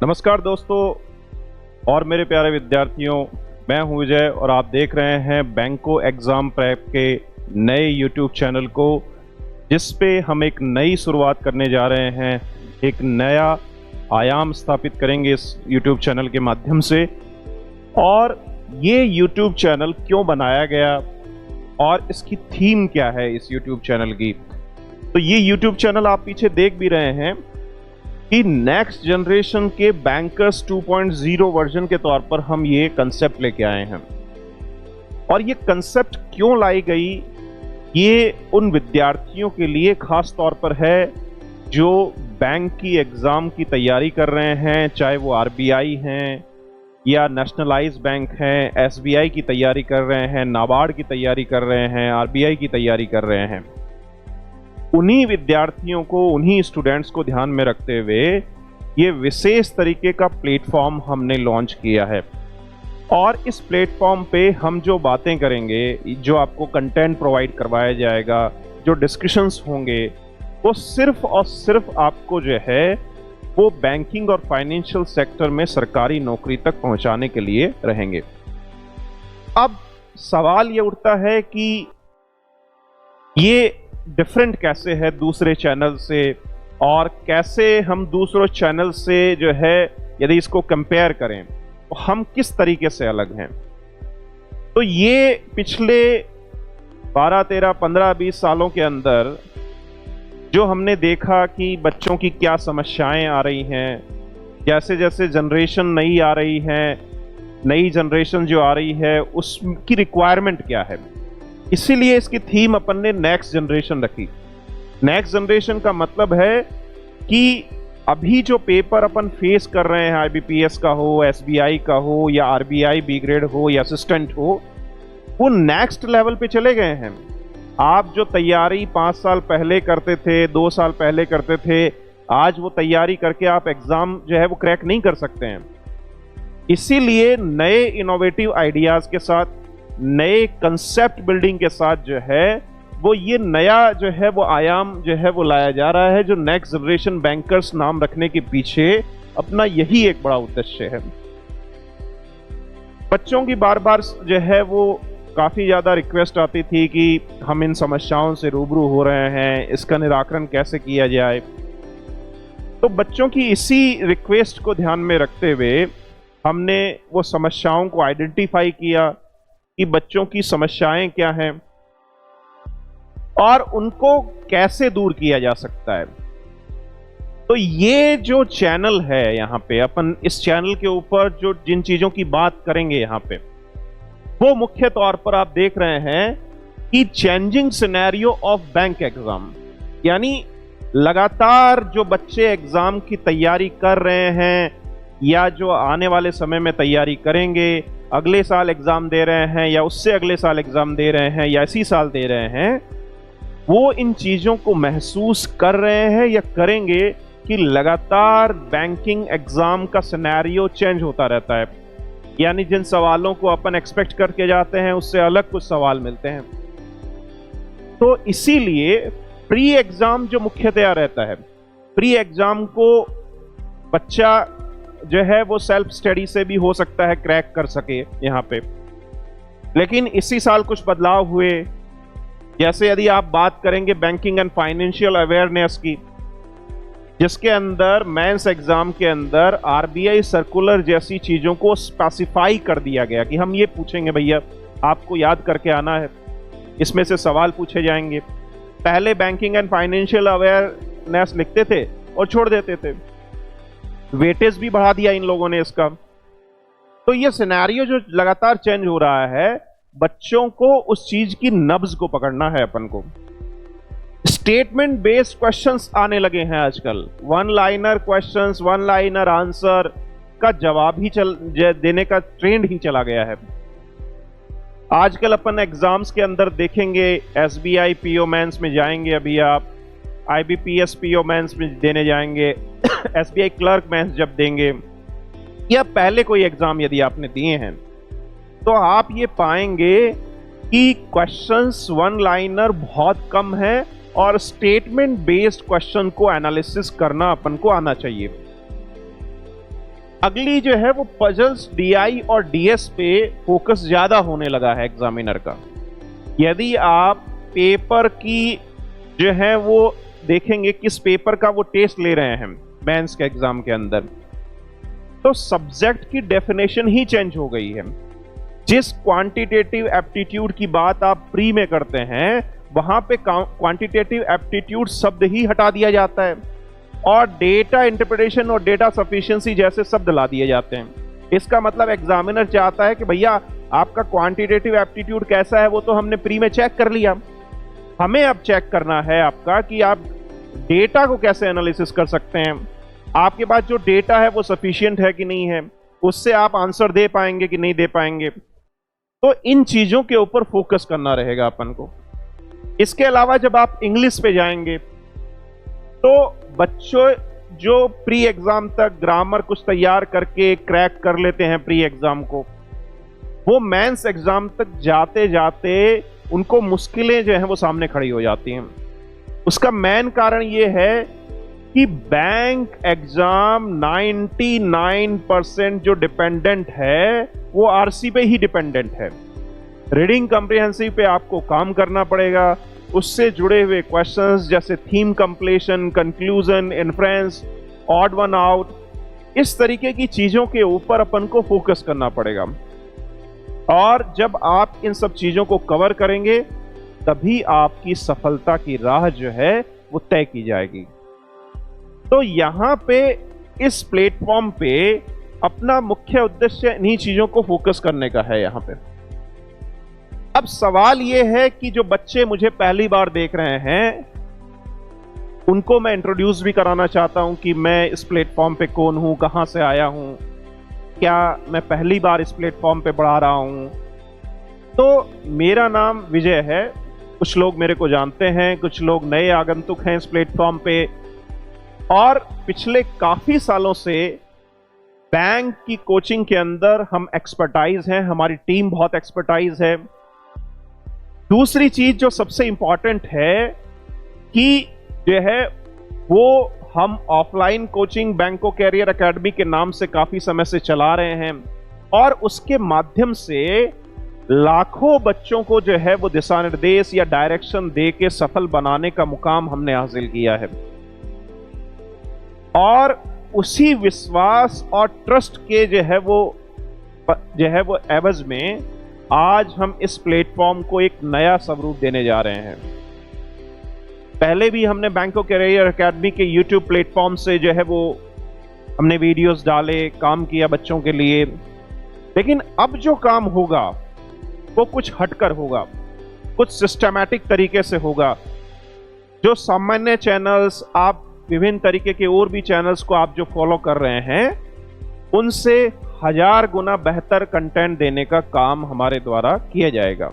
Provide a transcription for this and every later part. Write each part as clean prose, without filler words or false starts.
नमस्कार दोस्तों और मेरे प्यारे विद्यार्थियों, मैं हूं विजय और आप देख रहे हैं बैंको एग्ज़ाम प्रेप के नए YouTube चैनल को, जिस पे हम एक नई शुरुआत करने जा रहे हैं। एक नया आयाम स्थापित करेंगे इस YouTube चैनल के माध्यम से। और ये YouTube चैनल क्यों बनाया गया और इसकी थीम क्या है इस YouTube चैनल की, तो ये YouTube चैनल आप पीछे देख भी रहे हैं कि नेक्स्ट जनरेशन के बैंकर्स 2.0 वर्जन के तौर पर हम ये कंसेप्ट लेके आए हैं। और ये कंसेप्ट क्यों लाई गई, ये उन विद्यार्थियों के लिए खास तौर पर है जो बैंक की एग्ज़ाम की तैयारी कर रहे हैं, चाहे वो आरबीआई हैं या नेशनलाइज बैंक हैं, एसबीआई की तैयारी कर रहे हैं, नाबार्ड की तैयारी कर रहे हैं, आरबीआई की तैयारी कर रहे हैं। उन्हीं विद्यार्थियों को, उन्हीं स्टूडेंट्स को ध्यान में रखते हुए ये विशेष तरीके का प्लेटफॉर्म हमने लॉन्च किया है। और इस प्लेटफॉर्म पे हम जो बातें करेंगे, जो आपको कंटेंट प्रोवाइड करवाया जाएगा, जो डिस्कशंस होंगे, वो सिर्फ और सिर्फ आपको जो है वो बैंकिंग और फाइनेंशियल सेक्टर में सरकारी नौकरी तक पहुंचाने के लिए रहेंगे। अब सवाल ये उठता है कि ये डिफरेंट कैसे है दूसरे चैनल से, और कैसे हम दूसरों चैनल से जो है यदि इसको कंपेयर करें तो हम किस तरीके से अलग हैं। तो ये पिछले 12, 13, 15, 20 सालों के अंदर जो हमने देखा कि बच्चों की क्या समस्याएं आ रही हैं, जैसे जैसे जनरेशन नई आ रही है, नई जनरेशन जो आ रही है उसकी रिक्वायरमेंट क्या है, इसीलिए इसकी थीम अपन ने नेक्स्ट जनरेशन रखी। नेक्स्ट जनरेशन का मतलब है कि अभी जो पेपर अपन फेस कर रहे हैं, आईबीपीएस का हो, एसबीआई का हो या आरबीआई बी ग्रेड हो या असिस्टेंट हो, वो नेक्स्ट लेवल पे चले गए हैं। आप जो तैयारी 5 साल पहले करते थे, 2 साल पहले करते थे, आज वो तैयारी करके आप एग्जाम जो है वो क्रैक नहीं कर सकते हैं। इसीलिए नए इनोवेटिव आइडियाज के साथ, नए कंसेप्ट बिल्डिंग के साथ जो है वो ये नया जो है वो आयाम जो है वो लाया जा रहा है, जो नेक्स्ट जनरेशन बैंकर्स नाम रखने के पीछे अपना यही एक बड़ा उद्देश्य है। बच्चों की बार बार जो है वो काफ़ी ज़्यादा रिक्वेस्ट आती थी कि हम इन समस्याओं से रूबरू हो रहे हैं, इसका निराकरण कैसे किया जाए। तो बच्चों की इसी रिक्वेस्ट को ध्यान में रखते हुए हमने वो समस्याओं को आइडेंटिफाई किया कि बच्चों की समस्याएं क्या हैं और उनको कैसे दूर किया जा सकता है। तो ये जो चैनल है, यहाँ पे अपन इस चैनल के ऊपर जो जिन चीजों की बात करेंगे यहाँ पे, वो मुख्य तौर पर आप देख रहे हैं कि changing scenario of bank exam, यानी लगातार जो बच्चे एग्जाम की तैयारी कर रहे हैं या जो आने वाले समय में तैयारी करेंगे, अगले साल एग्जाम दे रहे हैं या उससे अगले साल एग्जाम दे रहे हैं या इसी साल दे रहे हैं, वो इन चीजों को महसूस कर रहे हैं या करेंगे कि लगातार बैंकिंग एग्जाम का सिनेरियो चेंज होता रहता है। यानी जिन सवालों को अपन एक्सपेक्ट करके जाते हैं उससे अलग कुछ सवाल मिलते हैं। तो इसीलिए प्री एग्जाम जो मुख्यतया रहता है, प्री एग्जाम को बच्चा जो है वो सेल्फ स्टडी से भी हो सकता है क्रैक कर सके यहाँ पे। लेकिन इसी साल कुछ बदलाव हुए, जैसे यदि आप बात करेंगे बैंकिंग एंड फाइनेंशियल अवेयरनेस की, जिसके अंदर मेंस एग्जाम के अंदर आरबीआई सर्कुलर जैसी चीजों को स्पेसिफाई कर दिया गया कि हम ये पूछेंगे, भैया आपको याद करके आना है, इसमें से सवाल पूछे जाएंगे। पहले बैंकिंग एंड फाइनेंशियल अवेयरनेस लिखते थे और छोड़ देते थे, वेटेज भी बढ़ा दिया इन लोगों ने इसका। तो ये सिनेरियो जो लगातार चेंज हो रहा है, बच्चों को उस चीज की नब्ज को पकड़ना है अपन को। स्टेटमेंट बेस्ड क्वेश्चंस आने लगे हैं आजकल, one liner questions, one liner answer का जवाब ही देने का ट्रेंड ही चला गया है। आजकल अपन एग्जाम्स के अंदर देखेंगे, एसबीआई पीओ मेंस में जाएंगे, अभी आप आईबीपीएस पीओ मेंस में देने जाएंगे, एसबीआई क्लर्क मेंस जब देंगे, या पहले कोई एग्जाम यदि आपने दिए हैं, तो आप ये पाएंगे कि क्वेश्चंस वन लाइनर बहुत कम है और स्टेटमेंट बेस्ड क्वेश्चन को एनालिसिस करना अपन को आना चाहिए। अगली जो है वो पजल्स डीआई और डीएस पे फोकस ज्यादा होने लगा है एग्जामिनर का। यदि आप पेपर की जो है वो देखेंगे किस पेपर का वो टेस्ट ले रहे हैं मेंस के एग्जाम के अंदर, तो सब्जेक्ट की डेफिनेशन ही चेंज हो गई है। जिस क्वांटिटेटिव एप्टीट्यूड की बात आप प्री में करते हैं वहां पे क्वांटिटेटिव एप्टीट्यूड शब्द ही हटा दिया जाता है और डेटा इंटरप्रिटेशन और डेटा सफिशिएंसी जैसे शब्द ला दिए जाते हैं। इसका मतलब एग्जामिनर चाहता है कि भैया आपका क्वांटिटेटिव एप्टीट्यूड कैसा है वो तो हमने प्री में चेक कर लिया, हमें अब चेक करना है आपका कि आप डेटा को कैसे एनालिसिस कर सकते हैं, आपके पास जो डेटा है वो सफिशिएंट है कि नहीं है, उससे आप आंसर दे पाएंगे कि नहीं दे पाएंगे। तो इन चीजों के ऊपर फोकस करना रहेगा अपन को। इसके अलावा जब आप इंग्लिश पे जाएंगे तो बच्चों जो प्री एग्जाम तक ग्रामर कुछ तैयार करके क्रैक कर लेते हैं प्री एग्जाम को, वो मेंस एग्जाम तक जाते जाते उनको मुश्किलें जो हैं वो सामने खड़ी हो जाती हैं। उसका मेन कारण ये है कि बैंक एग्जाम 99% जो डिपेंडेंट है वो आरसी पे ही डिपेंडेंट है। रीडिंग कॉम्प्रिहेंसिव पे आपको काम करना पड़ेगा, उससे जुड़े हुए क्वेश्चंस जैसे theme completion, conclusion, inference, odd one out, इस तरीके की चीजों के ऊपर अपन को फोकस करना पड़ेगा। और जब आप इन सब चीजों को कवर करेंगे तभी आपकी सफलता की राह जो है वो तय की जाएगी। तो यहां पे इस प्लेटफॉर्म पे अपना मुख्य उद्देश्य इन्हीं चीजों को फोकस करने का है। यहां पे अब सवाल यह है कि जो बच्चे मुझे पहली बार देख रहे हैं उनको मैं इंट्रोड्यूस भी कराना चाहता हूं कि मैं इस प्लेटफॉर्म पे कौन हूं, कहां से आया हूं, क्या मैं पहली बार इस प्लेटफॉर्म पे पढ़ा रहा हूं। तो मेरा नाम विजय है, कुछ लोग मेरे को जानते हैं, कुछ लोग नए आगंतुक हैं इस प्लेटफॉर्म पे, और पिछले काफी सालों से बैंक की कोचिंग के अंदर हम एक्सपर्टाइज हैं, हमारी टीम बहुत एक्सपर्टाइज है। दूसरी चीज जो सबसे इंपॉर्टेंट है कि जो है वो हम ऑफलाइन कोचिंग बैंको कैरियर एकेडमी के नाम से काफी समय से चला रहे हैं और उसके माध्यम से लाखों बच्चों को जो है वो दिशा निर्देश या डायरेक्शन दे के सफल बनाने का मुकाम हमने हासिल किया है। और उसी विश्वास और ट्रस्ट के जो है वो एवज में आज हम इस प्लेटफॉर्म को एक नया स्वरूप देने जा रहे हैं। पहले भी हमने बैंको कैरियर एकेडमी के यूट्यूब प्लेटफॉर्म से जो है वो हमने वीडियोस डाले, काम किया बच्चों के लिए, लेकिन अब जो काम होगा वो कुछ हटकर होगा, कुछ सिस्टमैटिक तरीके से होगा। जो सामान्य चैनल्स, आप विभिन्न तरीके के और भी चैनल्स को आप जो फॉलो कर रहे हैं उनसे 1000 गुना बेहतर कंटेंट देने का काम हमारे द्वारा किया जाएगा।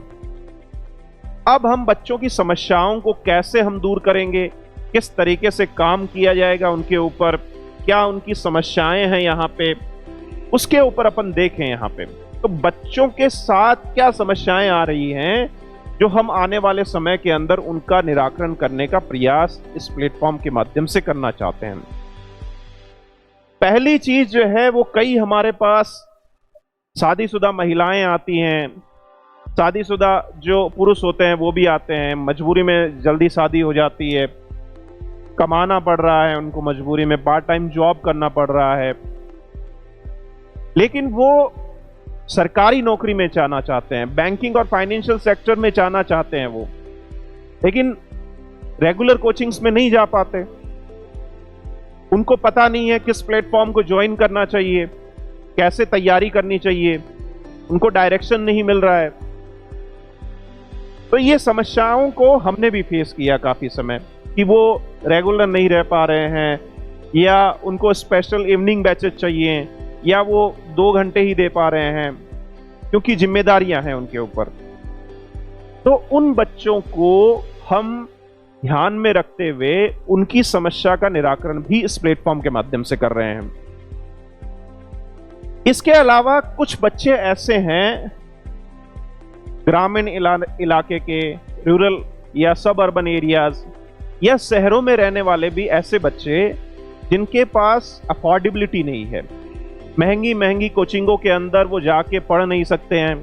अब हम बच्चों की समस्याओं को कैसे हम दूर करेंगे, किस तरीके से काम किया जाएगा उनके ऊपर, क्या उनकी समस्याएं हैं यहाँ पे, उसके ऊपर अपन देखें। यहाँ पे तो बच्चों के साथ क्या समस्याएं आ रही हैं जो हम आने वाले समय के अंदर उनका निराकरण करने का प्रयास इस प्लेटफॉर्म के माध्यम से करना चाहते हैं। पहली चीज जो है वो कई हमारे पास शादीशुदा महिलाएं आती हैं, शादीशुदा जो पुरुष होते हैं वो भी आते हैं, मजबूरी में जल्दी शादी हो जाती है, कमाना पड़ रहा है उनको, मजबूरी में पार्ट टाइम जॉब करना पड़ रहा है, लेकिन वो सरकारी नौकरी में जाना चाहते हैं, बैंकिंग और फाइनेंशियल सेक्टर में जाना चाहते हैं वो, लेकिन रेगुलर कोचिंग्स में नहीं जा पाते। उनको पता नहीं है किस प्लेटफॉर्म को ज्वाइन करना चाहिए, कैसे तैयारी करनी चाहिए, उनको डायरेक्शन नहीं मिल रहा है। तो ये समस्याओं को हमने भी फेस किया काफी समय कि वो रेगुलर नहीं रह पा रहे हैं, या उनको स्पेशल इवनिंग बैचेस चाहिए, या वो 2 घंटे ही दे पा रहे हैं क्योंकि जिम्मेदारियां हैं उनके ऊपर। तो उन बच्चों को हम ध्यान में रखते हुए उनकी समस्या का निराकरण भी इस प्लेटफॉर्म के माध्यम से कर रहे हैं। इसके अलावा कुछ बच्चे ऐसे हैं ग्रामीण इलाके के, रूरल या सब अर्बन एरियाज या शहरों में रहने वाले भी ऐसे बच्चे जिनके पास अफोर्डेबिलिटी नहीं है, महंगी महंगी कोचिंगों के अंदर वो जाके पढ़ नहीं सकते हैं,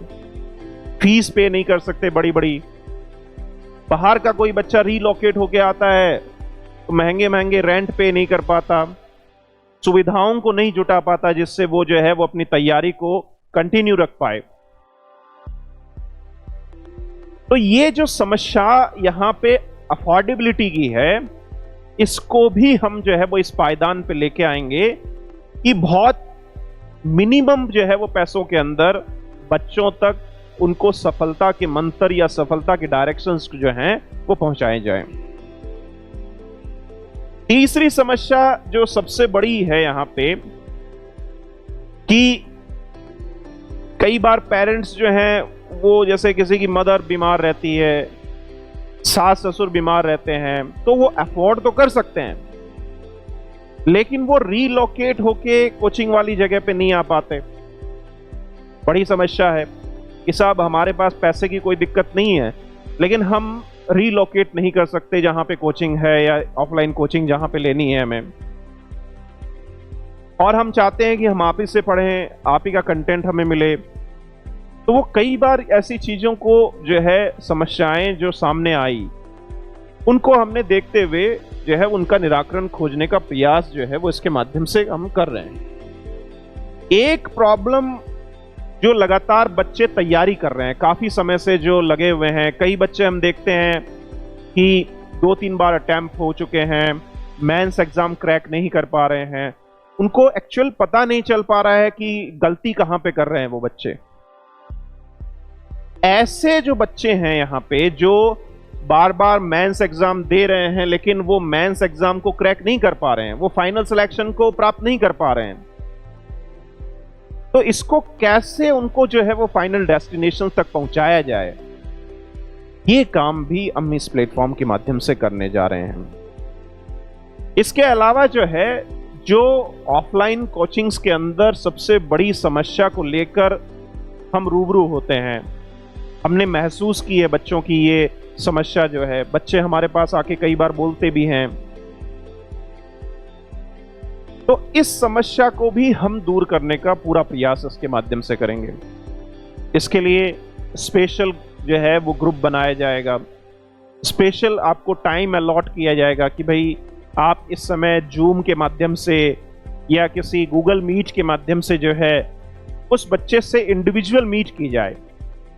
फीस पे नहीं कर सकते बड़ी बड़ी। बाहर का कोई बच्चा रीलोकेट होके आता है तो महंगे महंगे रेंट पे नहीं कर पाता, सुविधाओं को नहीं जुटा पाता जिससे वो जो है वो अपनी तैयारी को कंटिन्यू रख पाए। तो ये जो समस्या यहां पे अफोर्डेबिलिटी की है, इसको भी हम जो है वो इस पायदान पे लेके आएंगे कि बहुत मिनिमम जो है वो पैसों के अंदर बच्चों तक उनको सफलता के मंत्र या सफलता के डायरेक्शंस जो हैं वो पहुंचाए जाएं। तीसरी समस्या जो सबसे बड़ी है यहां पे कि कई बार पेरेंट्स जो हैं वो जैसे किसी की मदर बीमार रहती है, सास ससुर बीमार रहते हैं, तो वो अफोर्ड तो कर सकते हैं लेकिन वो रीलोकेट होके कोचिंग वाली जगह पे नहीं आ पाते। बड़ी समस्या है कि साहब हमारे पास पैसे की कोई दिक्कत नहीं है लेकिन हम रीलोकेट नहीं कर सकते जहां पे कोचिंग है या ऑफलाइन कोचिंग जहां पे लेनी है हमें, और हम चाहते हैं कि हम आप ही से पढ़ें, आप ही का कंटेंट हमें मिले। तो वो कई बार ऐसी चीजों को जो है समस्याएं जो सामने आई उनको हमने देखते हुए जो है उनका निराकरण खोजने का प्रयास जो है वो इसके माध्यम से हम कर रहे हैं। एक प्रॉब्लम जो लगातार बच्चे तैयारी कर रहे हैं, काफी समय से जो लगे हुए हैं, कई बच्चे हम देखते हैं कि 2-3 बार अटेम्प्ट हो चुके हैं, मेंस एग्जाम क्रैक नहीं कर पा रहे हैं, उनको एक्चुअल पता नहीं चल पा रहा है कि गलती कहां पे कर रहे हैं वो बच्चे। ऐसे जो बच्चे हैं यहां पे जो बार बार मेंस एग्जाम दे रहे हैं लेकिन वो मेंस एग्जाम को क्रैक नहीं कर पा रहे हैं, वो फाइनल सिलेक्शन को प्राप्त नहीं कर पा रहे हैं, तो इसको कैसे उनको जो है वो फाइनल डेस्टिनेशन तक पहुंचाया जाए, ये काम भी हम इस प्लेटफॉर्म के माध्यम से करने जा रहे हैं। इसके अलावा जो है जो ऑफलाइन कोचिंग्स के अंदर सबसे बड़ी समस्या को लेकर हम रूबरू होते हैं, हमने महसूस की है बच्चों की ये समस्या जो है, बच्चे हमारे पास आके कई बार बोलते भी हैं, तो इस समस्या को भी हम दूर करने का पूरा प्रयास इसके माध्यम से करेंगे। इसके लिए स्पेशल जो है वो ग्रुप बनाया जाएगा, स्पेशल आपको टाइम अलॉट किया जाएगा कि भाई आप इस समय जूम के माध्यम से या किसी गूगल मीट के माध्यम से जो है उस बच्चे से इंडिविजुअल मीट की जाए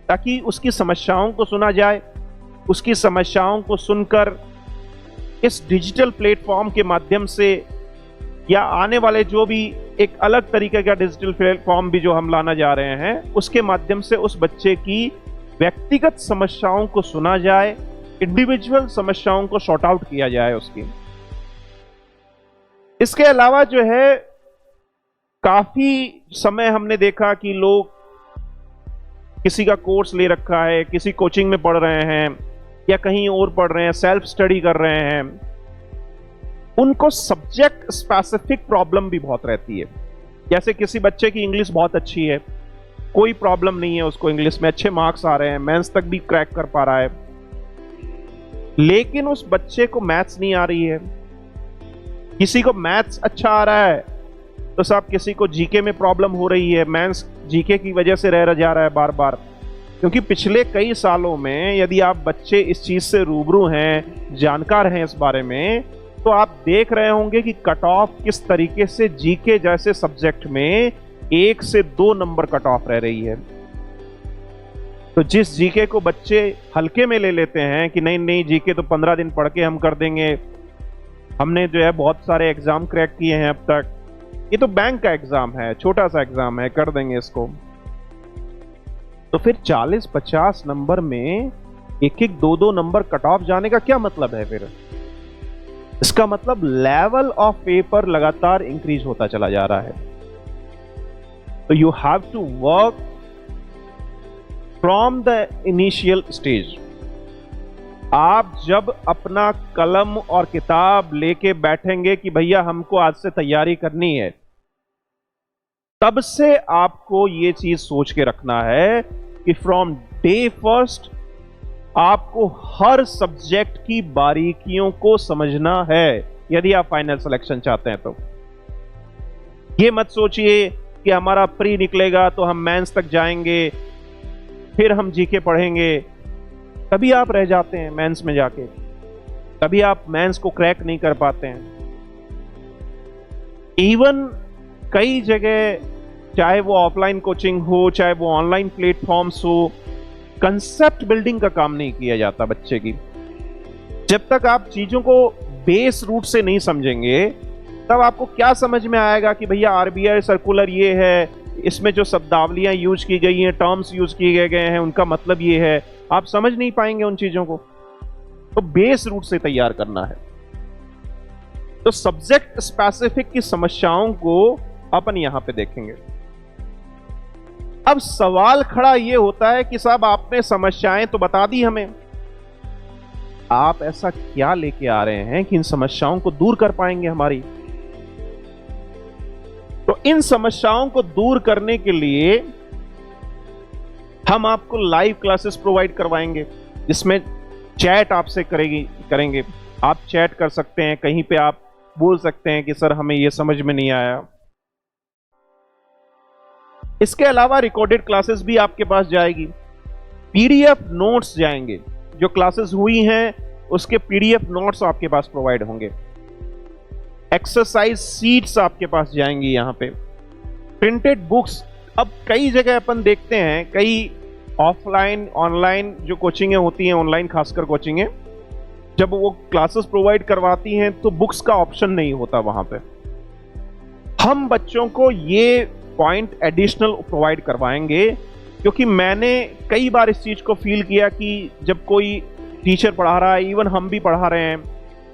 ताकि उसकी समस्याओं को सुना जाए, उसकी समस्याओं को सुनकर इस डिजिटल प्लेटफॉर्म के माध्यम से या आने वाले जो भी एक अलग तरीके का डिजिटल प्लेटफॉर्म भी जो हम लाना जा रहे हैं उसके माध्यम से उस बच्चे की व्यक्तिगत समस्याओं को सुना जाए, इंडिविजुअल समस्याओं को सॉर्ट आउट किया जाए उसकी। इसके अलावा जो है काफी समय हमने देखा कि लोग किसी का कोर्स ले रखा है, किसी कोचिंग में पढ़ रहे हैं या कहीं और पढ़ रहे हैं, सेल्फ स्टडी कर रहे हैं, उनको सब्जेक्ट स्पेसिफिक प्रॉब्लम भी बहुत रहती है। जैसे किसी बच्चे की इंग्लिश बहुत अच्छी है, कोई प्रॉब्लम नहीं है उसको, इंग्लिश में अच्छे मार्क्स आ रहे हैं, मेंस तक भी क्रैक कर पा रहा है, लेकिन उस बच्चे को मैथ्स नहीं आ रही है। किसी को मैथ्स अच्छा आ रहा है तो साहब किसी को जीके में प्रॉब्लम हो रही है, मेंस जीके की वजह से रह जा रहा है बार बार। क्योंकि पिछले कई सालों में यदि आप बच्चे इस चीज से रूबरू हैं, जानकार हैं इस बारे में, तो आप देख रहे होंगे कि कट ऑफ किस तरीके से जीके जैसे सब्जेक्ट में 1 से 2 नंबर कट ऑफ रह रही है। तो जिस जीके को बच्चे हल्के में ले लेते हैं कि नहीं नहीं जीके तो 15 दिन पढ़ के हम कर देंगे, हमने जो है बहुत सारे एग्जाम क्रैक किए हैं अब तक, ये तो बैंक का एग्जाम है, छोटा सा एग्जाम है, कर देंगे इसको। तो फिर 40-50 नंबर में 1-1, 2-2 नंबर कट ऑफ जाने का क्या मतलब है? फिर इसका मतलब लेवल ऑफ पेपर लगातार इंक्रीज होता चला जा रहा है। तो you have to work from the initial stage. आप जब अपना कलम और किताब लेके बैठेंगे कि भैया हमको आज से तैयारी करनी है, तब से आपको ये चीज सोच के रखना है कि फ्रॉम डे फर्स्ट आपको हर सब्जेक्ट की बारीकियों को समझना है यदि आप फाइनल सिलेक्शन चाहते हैं। तो ये मत सोचिए कि हमारा प्री निकलेगा तो हम मेंस तक जाएंगे, फिर हम जीके पढ़ेंगे। तभी आप रह जाते हैं मेंस में जाके, तभी आप मेंस को क्रैक नहीं कर पाते हैं। इवन कई जगह, चाहे वो ऑफलाइन कोचिंग हो, चाहे वो ऑनलाइन प्लेटफॉर्म्स हो, कंसेप्ट बिल्डिंग का काम नहीं किया जाता बच्चे की। जब तक आप चीजों को बेस रूट से नहीं समझेंगे, तब आपको क्या समझ में आएगा कि भैया आरबीआई सर्कुलर ये है, इसमें जो शब्दावलियां यूज की गई हैं, टर्म्स यूज किए गए हैं, उनका मतलब ये है। आप समझ नहीं पाएंगे उन चीजों को। तो बेस रूट से तैयार करना है। तो सब्जेक्ट स्पेसिफिक की समस्याओं को अपन यहां पे देखेंगे। अब सवाल खड़ा यह होता है कि साहब आपने समस्याएं तो बता दी हमें, आप ऐसा क्या लेके आ रहे हैं कि इन समस्याओं को दूर कर पाएंगे हमारी? तो इन समस्याओं को दूर करने के लिए हम आपको लाइव क्लासेस प्रोवाइड करवाएंगे, जिसमें चैट आपसे करेंगे। आप चैट कर सकते हैं, कहीं पे आप बोल सकते हैं कि सर हमें यह समझ में नहीं आया। इसके अलावा रिकॉर्डेड क्लासेस भी आपके पास जाएगी, पीडीएफ नोट्स जाएंगे, जो क्लासेस हुई हैं उसके पीडीएफ नोट्स आपके पास प्रोवाइड होंगे, एक्सरसाइज सीट्स आपके पास जाएंगी, यहां पे प्रिंटेड बुक्स। अब कई जगह अपन देखते हैं, कई ऑफलाइन ऑनलाइन जो कोचिंगें होती हैं, ऑनलाइन खासकर कोचिंगें, जब वो क्लासेस प्रोवाइड करवाती हैं तो बुक्स का ऑप्शन नहीं होता वहां पे। हम बच्चों को ये पॉइंट एडिशनल प्रोवाइड करवाएंगे, क्योंकि मैंने कई बार इस चीज को फील किया कि जब कोई टीचर पढ़ा रहा है, इवन हम भी पढ़ा रहे हैं,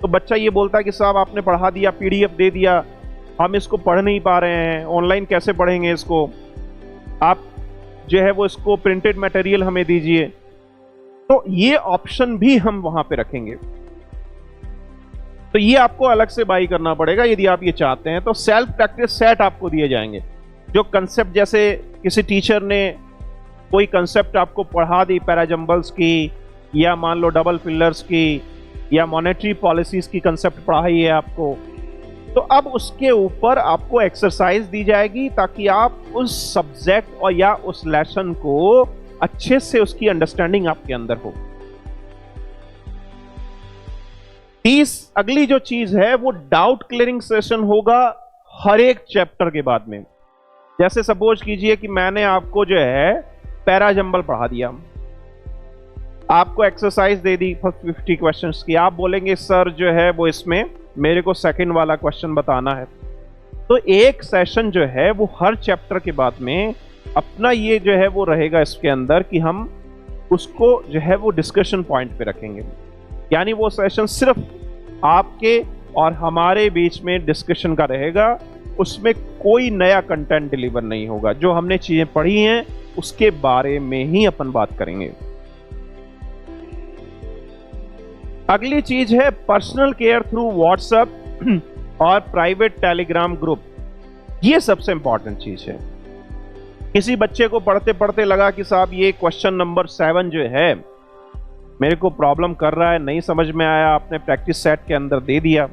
तो बच्चा ये बोलता है कि साहब आपने पढ़ा दिया, पीडीएफ दे दिया, हम इसको पढ़ नहीं पा रहे हैं, ऑनलाइन कैसे पढ़ेंगे इसको, आप जो है वो इसको प्रिंटेड मटेरियल हमें दीजिए। तो ये ऑप्शन भी हम वहां पे रखेंगे। तो ये आपको अलग से बाई करना पड़ेगा यदि आप ये चाहते हैं। तो सेल्फ प्रैक्टिस सेट आपको दिए जाएंगे, जो कंसेप्ट, जैसे किसी टीचर ने कोई कंसेप्ट आपको पढ़ा दी पैराजंबल्स की, या मान लो डबल फिलर्स की, या मॉनेटरी पॉलिसीज की कंसेप्ट पढ़ाई है आपको, तो अब उसके ऊपर आपको एक्सरसाइज दी जाएगी, ताकि आप उस सब्जेक्ट और या उस लेसन को अच्छे से उसकी अंडरस्टैंडिंग आपके अंदर हो। अगली जो चीज है वो डाउट क्लियरिंग सेशन होगा हर एक चैप्टर के बाद में। जैसे सपोज कीजिए कि मैंने आपको जो है पैराजंबल पढ़ा दिया, आपको एक्सरसाइज दे दी 50 क्वेश्चंस की, आप बोलेंगे सर जो है वो इसमें मेरे को सेकंड वाला क्वेश्चन बताना है। तो एक सेशन जो है वो हर चैप्टर के बाद में अपना ये जो है वो रहेगा इसके अंदर, कि हम उसको जो है वो डिस्कशन पॉइंट पे रखेंगे। यानी वो सेशन सिर्फ आपके और हमारे बीच में डिस्कशन का रहेगा, उसमें कोई नया कंटेंट डिलीवर नहीं होगा। जो हमने चीजें पढ़ी हैं उसके बारे में ही अपन बात करेंगे। अगली चीज है पर्सनल केयर थ्रू व्हाट्सएप और प्राइवेट टेलीग्राम ग्रुप। ये सबसे इंपॉर्टेंट चीज है। किसी बच्चे को पढ़ते पढ़ते लगा कि साहब ये क्वेश्चन नंबर 7 जो है मेरे को प्रॉब्लम कर रहा है, नहीं समझ में आया, आपने प्रैक्टिस सेट के अंदर दे दिया,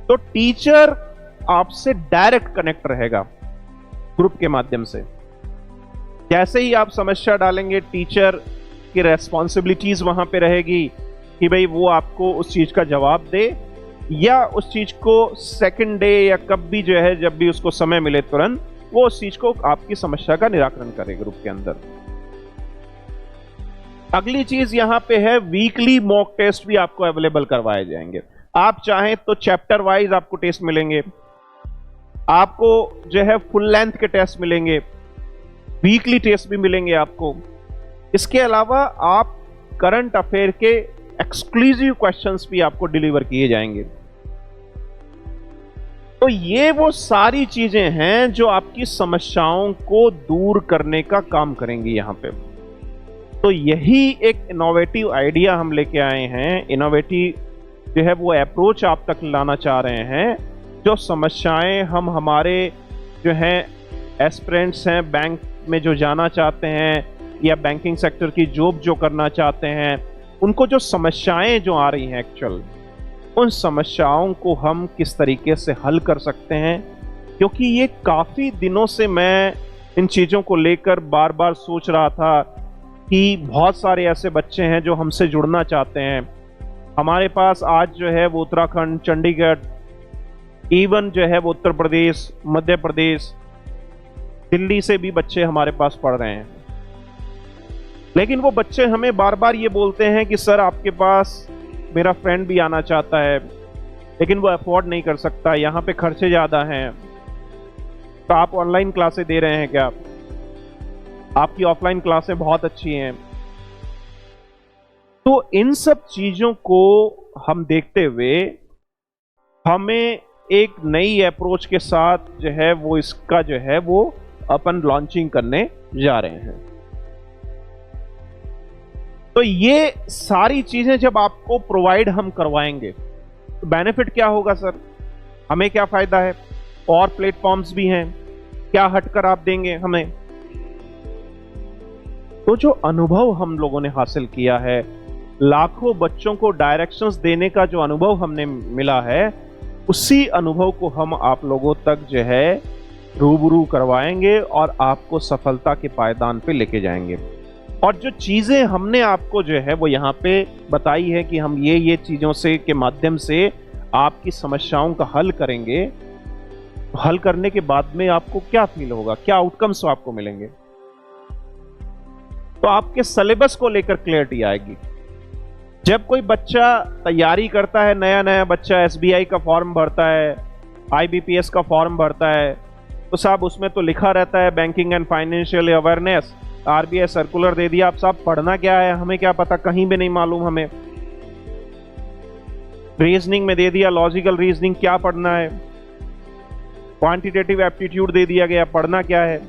तो टीचर आपसे डायरेक्ट कनेक्ट रहेगा ग्रुप के माध्यम से। जैसे ही आप समस्या डालेंगे, टीचर की रेस्पॉन्सिबिलिटीज वहां पे रहेगी कि भाई वो आपको उस चीज का जवाब दे, या उस चीज को सेकंड डे या कब भी जो है, जब भी उसको समय मिले तुरंत वो उस चीज को, आपकी समस्या का निराकरण करे ग्रुप के अंदर। अगली चीज यहां पे है वीकली मॉक टेस्ट भी आपको अवेलेबल करवाए जाएंगे। आप चाहें तो चैप्टर वाइज आपको टेस्ट मिलेंगे, आपको जो है फुल लेंथ के टेस्ट मिलेंगे, वीकली टेस्ट भी मिलेंगे आपको। इसके अलावा आप करंट अफेयर के एक्सक्लूसिव क्वेश्चंस भी आपको डिलीवर किए जाएंगे। तो ये वो सारी चीजें हैं जो आपकी समस्याओं को दूर करने का काम करेंगी यहां पे। तो यही एक इनोवेटिव आइडिया हम लेके आए हैं, इनोवेटिव जो है वो अप्रोच आप तक लाना चाह रहे हैं। जो समस्याएं हम हमारे जो हैं एस्पिरेंट्स हैं, बैंक में जो जाना चाहते हैं या बैंकिंग सेक्टर की जॉब जो करना चाहते हैं, उनको जो समस्याएं जो आ रही हैं एक्चुअल, उन समस्याओं को हम किस तरीके से हल कर सकते हैं, क्योंकि ये काफी दिनों से मैं इन चीजों को लेकर बार बार सोच रहा था कि बहुत सारे ऐसे बच्चे हैं जो हमसे जुड़ना चाहते हैं। हमारे पास आज जो है वो उत्तराखंड, चंडीगढ़, इवन जो है वो उत्तर प्रदेश, मध्य प्रदेश, दिल्ली से भी बच्चे हमारे पास पढ़ रहे हैं। लेकिन वो बच्चे हमें बार बार ये बोलते हैं कि सर आपके पास मेरा फ्रेंड भी आना चाहता है लेकिन वो अफोर्ड नहीं कर सकता, यहाँ पे खर्चे ज़्यादा हैं, तो आप ऑनलाइन क्लासें दे रहे हैं क्या? आपकी ऑफलाइन क्लासें बहुत अच्छी हैं। तो इन सब चीज़ों को हम देखते हुए हमें एक नई अप्रोच के साथ जो है वो इसका जो है वो अपन लॉन्चिंग करने जा रहे हैं। तो ये सारी चीजें जब आपको प्रोवाइड हम करवाएंगे तो बेनिफिट क्या होगा सर? हमें क्या फायदा है? और प्लेटफॉर्म्स भी हैं, क्या हटकर आप देंगे हमें? तो जो अनुभव हम लोगों ने हासिल किया है, लाखों बच्चों को डायरेक्शंस देने का जो अनुभव हमने मिला है, उसी अनुभव को हम आप लोगों तक जो है रूबरू करवाएंगे और आपको सफलता के पायदान पे लेके जाएंगे। और जो चीजें हमने आपको जो है वो यहाँ पे बताई है कि हम ये चीजों से के माध्यम से आपकी समस्याओं का हल करेंगे, तो हल करने के बाद में आपको क्या फील होगा, क्या आउटकम्स आपको मिलेंगे? तो आपके सिलेबस को लेकर क्लैरिटी आएगी। जब कोई बच्चा तैयारी करता है, नया नया बच्चा एसबीआई का फॉर्म भरता है, आईबीपीएस का फॉर्म भरता है, तो साहब उसमें तो लिखा रहता है banking and financial awareness, RBI circular दे दिया। आप साहब पढ़ना क्या है हमें क्या पता, कहीं भी नहीं मालूम हमें। रीजनिंग में दे दिया लॉजिकल रीजनिंग, क्या पढ़ना है? क्वांटिटेटिव एप्टीट्यूड दे दिया गया, पढ़ना क्या है?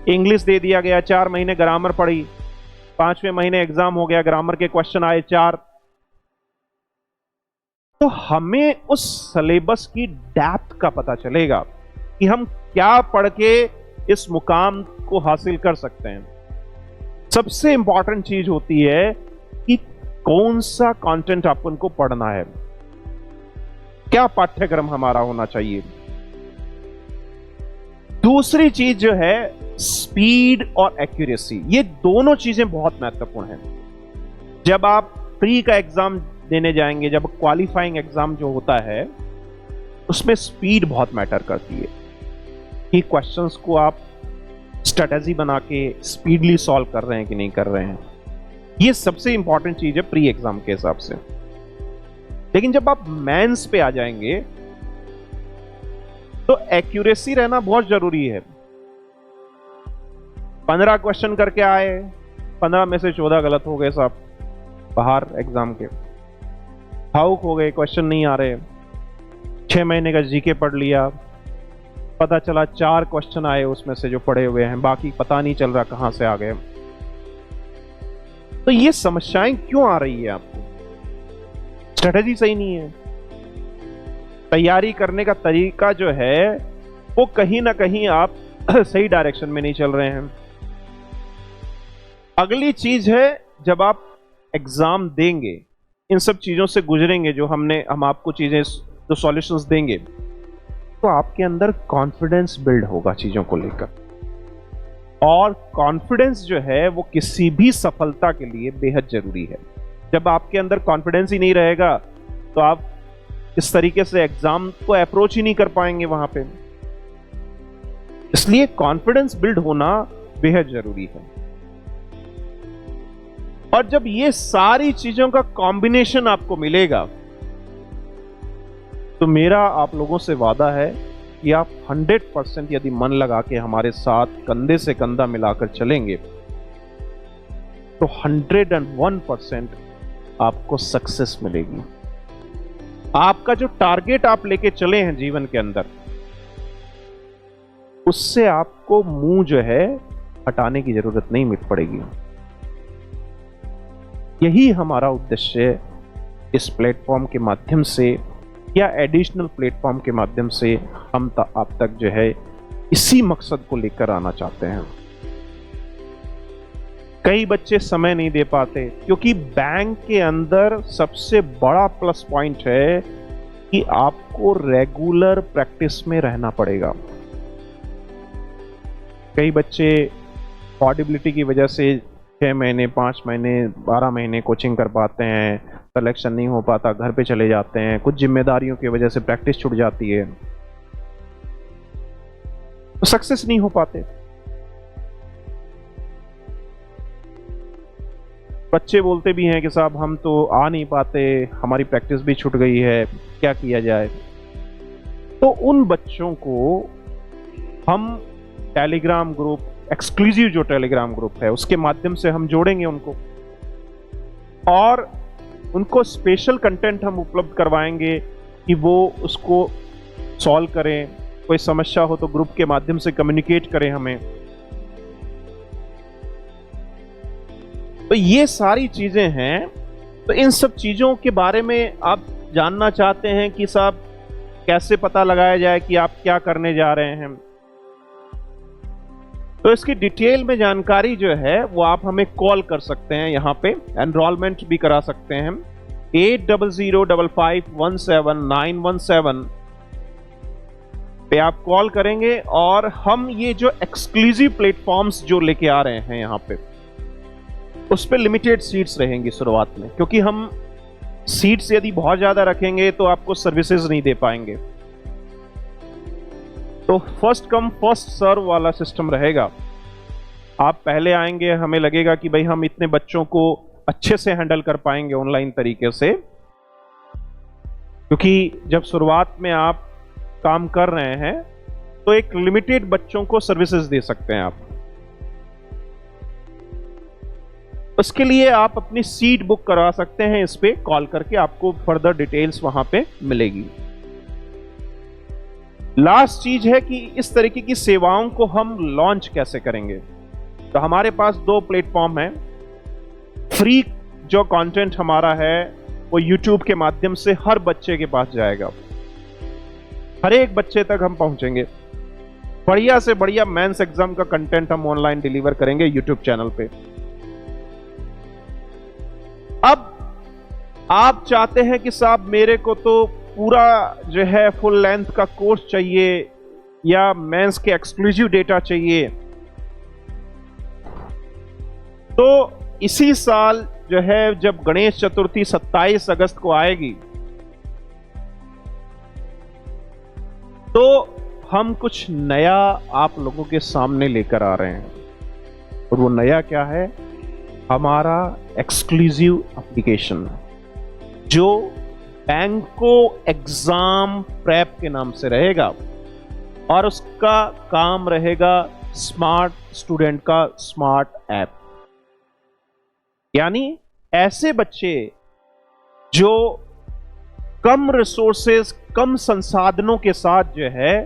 इंग्लिश दे दिया गया, 4 महीने ग्रामर पढ़ी, 5वें महीने एग्जाम हो गया, ग्रामर के क्वेश्चन आए 4। तो हमें उस सिलेबस की डेप्थ का पता चलेगा कि हम क्या पढ़ के इस मुकाम को हासिल कर सकते हैं। सबसे इंपॉर्टेंट चीज होती है कि कौन सा कंटेंट अपन को पढ़ना है, क्या पाठ्यक्रम हमारा होना चाहिए। दूसरी चीज जो है स्पीड और एक्यूरेसी, ये दोनों चीजें बहुत महत्वपूर्ण हैं। जब आप प्री का एग्जाम देने जाएंगे, जब क्वालिफाइंग एग्जाम जो होता है, उसमें स्पीड बहुत मैटर करती है कि क्वेश्चंस को आप स्ट्रेटेजी बना के स्पीडली सॉल्व कर रहे हैं कि नहीं कर रहे हैं। ये सबसे इंपॉर्टेंट चीज है प्री एग्जाम के हिसाब से। लेकिन जब आप मेंस पे आ जाएंगे तो एक्यूरेसी रहना बहुत जरूरी है। 15 क्वेश्चन करके आए, 15 में से 14 गलत हो गए साहब, बाहर एग्जाम के भावुक हो गए, क्वेश्चन नहीं आ रहे। 6 महीने का जीके पढ़ लिया, पता चला 4 क्वेश्चन आए उसमें से जो पढ़े हुए हैं, बाकी पता नहीं चल रहा कहां से आ गए। तो ये समस्याएं क्यों आ रही है आपको? स्ट्रेटेजी सही नहीं है, तैयारी करने का तरीका जो है वो कहीं ना कहीं आप सही डायरेक्शन में नहीं चल रहे हैं। अगली चीज है, जब आप एग्जाम देंगे, इन सब चीजों से गुजरेंगे, जो हम आपको चीजें जो सॉल्यूशंस देंगे, तो आपके अंदर कॉन्फिडेंस बिल्ड होगा चीजों को लेकर। और कॉन्फिडेंस जो है वो किसी भी सफलता के लिए बेहद जरूरी है। जब आपके अंदर कॉन्फिडेंस ही नहीं रहेगा तो आप इस तरीके से एग्जाम को अप्रोच ही नहीं कर पाएंगे वहां पे। इसलिए कॉन्फिडेंस बिल्ड होना बेहद जरूरी है। और जब ये सारी चीजों का कॉम्बिनेशन आपको मिलेगा, तो मेरा आप लोगों से वादा है कि आप 100% यदि मन लगा के हमारे साथ कंधे से कंधा मिलाकर चलेंगे, तो 101% आपको सक्सेस मिलेगी। आपका जो टारगेट आप लेके चले हैं जीवन के अंदर, उससे आपको मुंह जो है हटाने की जरूरत नहीं मिल पड़ेगी। यही हमारा उद्देश्य इस प्लेटफॉर्म के माध्यम से या एडिशनल प्लेटफॉर्म के माध्यम से हम आप तक जो है इसी मकसद को लेकर आना चाहते हैं। कई बच्चे समय नहीं दे पाते क्योंकि बैंक के अंदर सबसे बड़ा प्लस पॉइंट है कि आपको रेगुलर प्रैक्टिस में रहना पड़ेगा। कई बच्चे ऑडिबिलिटी की वजह से 6 महीने, 5 महीने, 12 महीने कोचिंग कर पाते हैं, सिलेक्शन नहीं हो पाता, घर पे चले जाते हैं, कुछ जिम्मेदारियों की वजह से प्रैक्टिस छूट जाती है, तो सक्सेस नहीं हो पाते। बच्चे बोलते भी हैं कि साहब हम तो आ नहीं पाते, हमारी प्रैक्टिस भी छूट गई है, क्या किया जाए। तो उन बच्चों को हम टेलीग्राम ग्रुप, एक्सक्लूसिव जो टेलीग्राम ग्रुप है उसके माध्यम से हम जोड़ेंगे उनको, और उनको स्पेशल कंटेंट हम उपलब्ध करवाएंगे कि वो उसको सॉल्व करें। कोई समस्या हो तो ग्रुप के माध्यम से कम्युनिकेट करें हमें। तो ये सारी चीजें हैं। तो इन सब चीजों के बारे में आप जानना चाहते हैं कि साहब कैसे पता लगाया जाए कि आप क्या करने जा रहे हैं, तो इसकी डिटेल में जानकारी जो है वो आप हमें कॉल कर सकते हैं, यहाँ पे एनरोलमेंट भी करा सकते हैं। 8005517917 पे आप कॉल करेंगे और हम ये जो एक्सक्लूसिव प्लेटफॉर्म्स जो लेके आ रहे हैं यहाँ पे, उस पे लिमिटेड सीट्स रहेंगी शुरुआत में, क्योंकि हम सीट्स यदि बहुत ज्यादा रखेंगे तो आपको सर्विसेज नहीं दे पाएंगे। तो फर्स्ट कम फर्स्ट सर्व वाला सिस्टम रहेगा। आप पहले आएंगे, हमें लगेगा कि भाई हम इतने बच्चों को अच्छे से हैंडल कर पाएंगे ऑनलाइन तरीके से, क्योंकि जब शुरुआत में आप काम कर रहे हैं तो एक लिमिटेड बच्चों को सर्विसेज दे सकते हैं आप। उसके लिए आप अपनी सीट बुक करवा सकते हैं, इस पे कॉल करके आपको फर्दर डिटेल्स वहां पे मिलेगी। लास्ट चीज है कि इस तरीके की सेवाओं को हम लॉन्च कैसे करेंगे। तो हमारे पास 2 प्लेटफॉर्म हैं। फ्री जो कंटेंट हमारा है वो YouTube के माध्यम से हर बच्चे के पास जाएगा, हर एक बच्चे तक हम पहुंचेंगे। बढ़िया से बढ़िया मेंस एग्जाम का कंटेंट हम ऑनलाइन डिलीवर करेंगे YouTube चैनल पे। अब आप चाहते हैं कि साहब मेरे को तो पूरा जो है फुल लेंथ का कोर्स चाहिए या मेंस के एक्सक्लूसिव डेटा चाहिए, तो इसी साल जो है जब गणेश चतुर्थी 27 अगस्त को आएगी, तो हम कुछ नया आप लोगों के सामने लेकर आ रहे हैं। और वो नया क्या है? हमारा एक्सक्लूसिव एप्लीकेशन जो बैंको एग्जाम प्रेप के नाम से रहेगा, और उसका काम रहेगा स्मार्ट स्टूडेंट का स्मार्ट ऐप। यानी ऐसे बच्चे जो कम रिसोर्सेज, कम संसाधनों के साथ जो है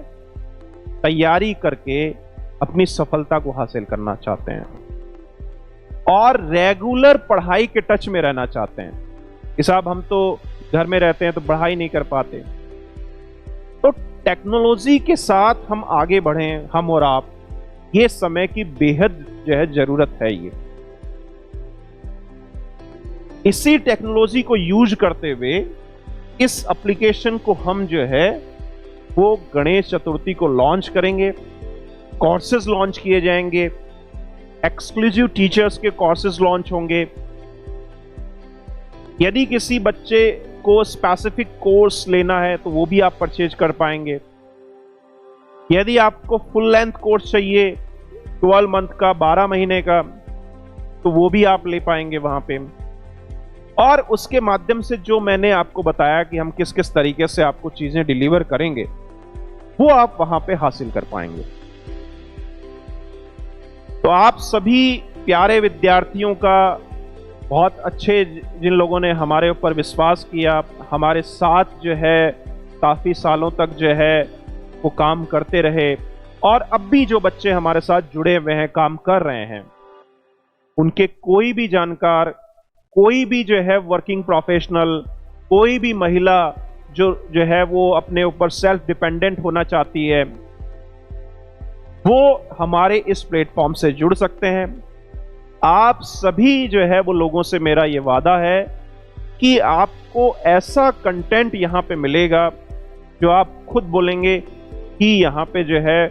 तैयारी करके अपनी सफलता को हासिल करना चाहते हैं और रेगुलर पढ़ाई के टच में रहना चाहते हैं कि साहब हम तो घर में रहते हैं तो पढ़ाई नहीं कर पाते। तो टेक्नोलॉजी के साथ हम आगे बढ़ें, हम और आप, ये समय की बेहद जो है जरूरत है। ये इसी टेक्नोलॉजी को यूज करते हुए इस एप्लीकेशन को हम जो है वो गणेश चतुर्थी को लॉन्च करेंगे। कोर्सेज लॉन्च किए जाएंगे, एक्सक्लूसिव टीचर्स के कोर्सेज लॉन्च होंगे। यदि किसी बच्चे को स्पेसिफिक कोर्स लेना है तो वो भी आप परचेज कर पाएंगे। यदि आपको फुल लेंथ कोर्स चाहिए 12 मंथ का, 12 महीने का, तो वो भी आप ले पाएंगे वहां पे। और उसके माध्यम से जो मैंने आपको बताया कि हम किस किस तरीके से आपको चीजें डिलीवर करेंगे, वो आप वहां पे हासिल कर पाएंगे। तो आप सभी प्यारे विद्यार्थियों का बहुत अच्छे, जिन लोगों ने हमारे ऊपर विश्वास किया, हमारे साथ जो है काफी सालों तक जो है वो काम करते रहे, और अब भी जो बच्चे हमारे साथ जुड़े हुए हैं, काम कर रहे हैं, उनके कोई भी जानकार, कोई भी जो है वर्किंग प्रोफेशनल, कोई भी महिला जो है वो अपने ऊपर सेल्फ डिपेंडेंट होना चाहती है, वो हमारे इस प्लेटफॉर्म से जुड़ सकते हैं। आप सभी जो है वो लोगों से मेरा ये वादा है कि आपको ऐसा कंटेंट यहाँ पे मिलेगा जो आप खुद बोलेंगे कि यहाँ पे जो है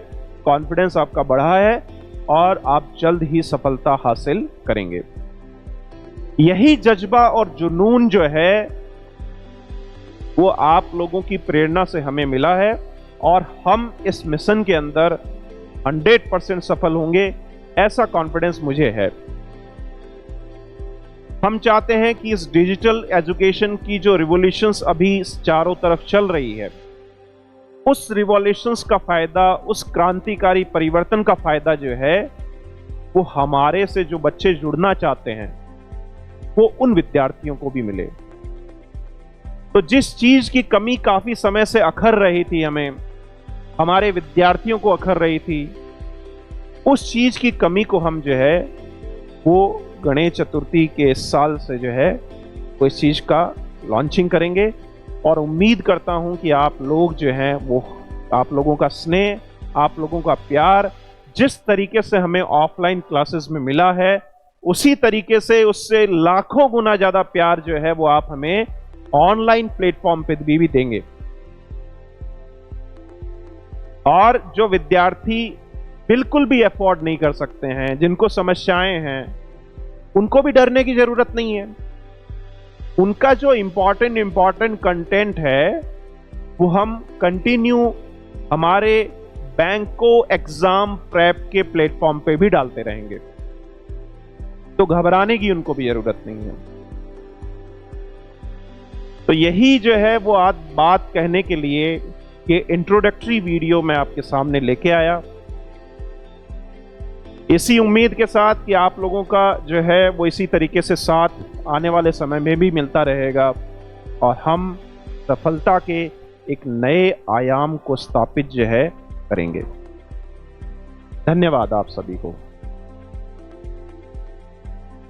कॉन्फिडेंस आपका बढ़ा है और आप जल्द ही सफलता हासिल करेंगे। यही जज्बा और जुनून जो है वो आप लोगों की प्रेरणा से हमें मिला है और हम इस मिशन के अंदर 100% सफल होंगे, ऐसा कॉन्फिडेंस मुझे है। हम चाहते हैं कि इस डिजिटल एजुकेशन की जो रिवॉल्यूशंस अभी चारों तरफ चल रही है, उस रिवॉल्यूशंस का फायदा, उस क्रांतिकारी परिवर्तन का फायदा जो है वो हमारे से जो बच्चे जुड़ना चाहते हैं वो उन विद्यार्थियों को भी मिले। तो जिस चीज की कमी काफी समय से अखर रही थी, हमारे विद्यार्थियों को अखर रही थी, उस चीज की कमी को हम जो है वो गणेश चतुर्थी के इस साल से जो है वो इस चीज का लॉन्चिंग करेंगे। और उम्मीद करता हूं कि आप लोग जो हैं वो, आप लोगों का स्नेह, आप लोगों का प्यार जिस तरीके से हमें ऑफलाइन क्लासेस में मिला है, उसी तरीके से उससे लाखों गुना ज्यादा प्यार जो है वो आप हमें ऑनलाइन प्लेटफॉर्म पे भी देंगे। और जो विद्यार्थी बिल्कुल भी अफोर्ड नहीं कर सकते हैं, जिनको समस्याएं हैं, उनको भी डरने की जरूरत नहीं है। उनका जो इंपॉर्टेंट कंटेंट है वो हम कंटिन्यू हमारे बैंको एग्जाम प्रेप के प्लेटफॉर्म पे भी डालते रहेंगे, तो घबराने की उनको भी जरूरत नहीं है। तो यही जो है वो आज बात कहने के लिए ये इंट्रोडक्टरी वीडियो मैं आपके सामने लेके आया, इसी उम्मीद के साथ कि आप लोगों का जो है वो इसी तरीके से साथ आने वाले समय में भी मिलता रहेगा और हम सफलता के एक नए आयाम को स्थापित जो है करेंगे। धन्यवाद आप सभी को।